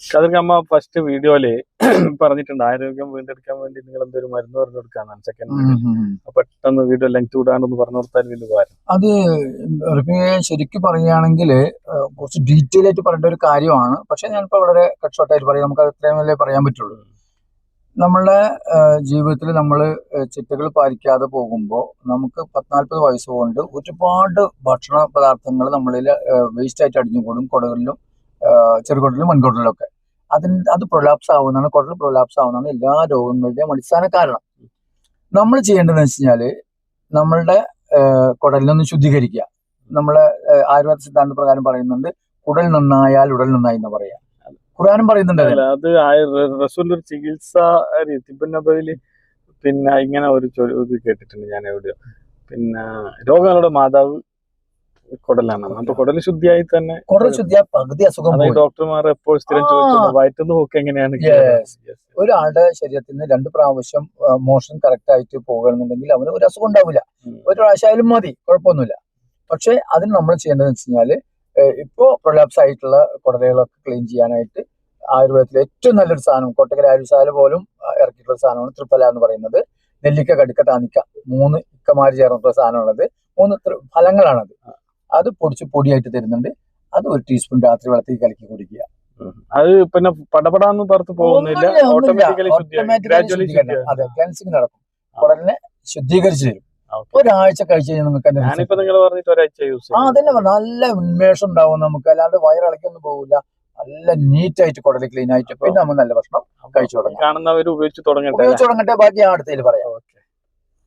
കതിർക്കമ്മ first വീഡിയോയില് പറഞ്ഞിട്ടുണ്ട് ആരോഗ്യം വീണ്ടെടുക്കാൻ വേണ്ടി നിങ്ങൾ എന്തൊരു മരുന്ന് പറഞ്ഞു കൊടുക്കാന്നാണ് സെക്കൻഡ് പെട്ടെന്ന് വീഡിയോ ലെങ്ത് കൂടാണ്ടെന്ന് പറഞ്ഞു കൊടുത്താൽ വലിയ ഉപകാരം. അത് ശരിക്കും പറയുകയാണെങ്കിൽ കുറച്ച് ഡീറ്റെയിൽ ആയിട്ട് പറയേണ്ട ഒരു കാര്യമാണ്. പക്ഷെ ഞാനിപ്പോ വളരെ കട്ട് ഷോർട്ടായിട്ട് പറയാം, നമുക്ക് അത്രയും വല്ലേ പറയാൻ പറ്റുള്ളൂ. നമ്മളുടെ ജീവിതത്തിൽ നമ്മൾ ചിട്ടകൾ പാലിക്കാതെ പോകുമ്പോൾ നമുക്ക് 40-40 വയസ്സ് കൊണ്ട് ഒരുപാട് ഭക്ഷണ പദാർത്ഥങ്ങൾ നമ്മളിൽ വേസ്റ്റ് ആയിട്ട് അടിഞ്ഞുകൂടും. കുടകളിലും ചെറുകുടലിലും വൻകുടലിലും ഒക്കെ അത് പ്രൊലാപ്സ് ആവുന്നതാണ്. കുടൽ പ്രൊലാപ്സ് ആവുന്നതാണ് എല്ലാ രോഗങ്ങളുടെയും അടിസ്ഥാന കാരണം. നമ്മൾ ചെയ്യേണ്ടതെന്ന് വെച്ച് കഴിഞ്ഞാല് നമ്മളുടെ കുടലിനൊന്ന് ശുദ്ധീകരിക്കുക. നമ്മളെ ആയുർവേദ സിദ്ധാന്ത പ്രകാരം പറയുന്നുണ്ട്, കുടൽ നന്നായാൽ ഉടൽ നന്നായി എന്ന് പറയാം. ഖുർആനും പറയുന്നുണ്ട്. അത് റസൂലുള്ളാഹി ചികിത്സ തിബുന്നബയില് പിന്നെ ഇങ്ങനെ ഒരു കേട്ടിട്ടുണ്ട് ഞാൻ എവിടെയോ. പിന്നെ രോഗങ്ങളുടെ മാതാവ് കുടലാണ്. അപ്പൊ കുടൽ ശുദ്ധിയായി തന്നെ കുടൽ ശുദ്ധിയായി പകുതി അസുഖം. ഡോക്ടർമാർ എപ്പോൾ സ്ഥിരം ചോദിച്ചു വയറ്റുന്ന പോക്ക് എങ്ങനെയാണ്. ഒരാളുടെ ശരീരത്തിൽ നിന്ന് 2 പ്രാവശ്യം മോഷൻ കറക്റ്റ് ആയിട്ട് പോകുന്നുണ്ടെങ്കിൽ അവന് ഒരു അസുഖം ഉണ്ടാവില്ല. ഒരു പ്രാവശ്യമായാലും മതി, കുഴപ്പമൊന്നുമില്ല. പക്ഷെ അതിന് നമ്മൾ ചെയ്യേണ്ടതെന്ന് വെച്ച് കഴിഞ്ഞാല് ഇപ്പോ പ്രൊലാപ്സ് ആയിട്ടുള്ള കുടലുകളൊക്കെ ക്ലീൻ ചെയ്യാനായിട്ട് ആയുർവേദത്തിലെ ഏറ്റവും നല്ലൊരു സാധനം, കോട്ടക്കൽ ആയുർവേദശാല പോലും ഇറക്കിയിട്ടുള്ള സാധനമാണ് ത്രിഫല എന്ന് പറയുന്നത്. നെല്ലിക്ക, കടുക്ക, താനിക്ക 3 ഇക്കമാര് ചേർന്നിട്ടുള്ള സാധനമാണത്. 3 ഫലങ്ങളാണത്. അത് പൊടിയായിട്ട് തരുന്നുണ്ട്. അത് 1 ടീസ്പൂൺ രാത്രി വെള്ളത്തിൽ കലക്കി കുടിക്കുക. അത് പിന്നെ പടപടാന്ന് പുറത്ത് പോകുന്നില്ല, അതെ, ക്ലെൻസിങ് നടക്കും. കുടലിനെ ശുദ്ധീകരിച്ചു തരും. ഒരാഴ്ച കഴിച്ചു കഴിഞ്ഞാൽ നിങ്ങൾക്ക് അതന്നെ നല്ല ഉന്മേഷം ഉണ്ടാവും നമുക്ക്. അല്ലാണ്ട് വയറിളക്കൊന്നും പോകില്ല. നല്ല നീറ്റ് ആയിട്ട് കുടല് ക്ലീൻ ആയിട്ട് പിന്നെ നമ്മൾ നല്ല ഭക്ഷണം കഴിച്ചു തുടങ്ങാം. കാണുന്നവർ ഉപയോഗിച്ച് തുടങ്ങട്ടെ. ബാക്കി അടുത്തതിൽ പറയാം.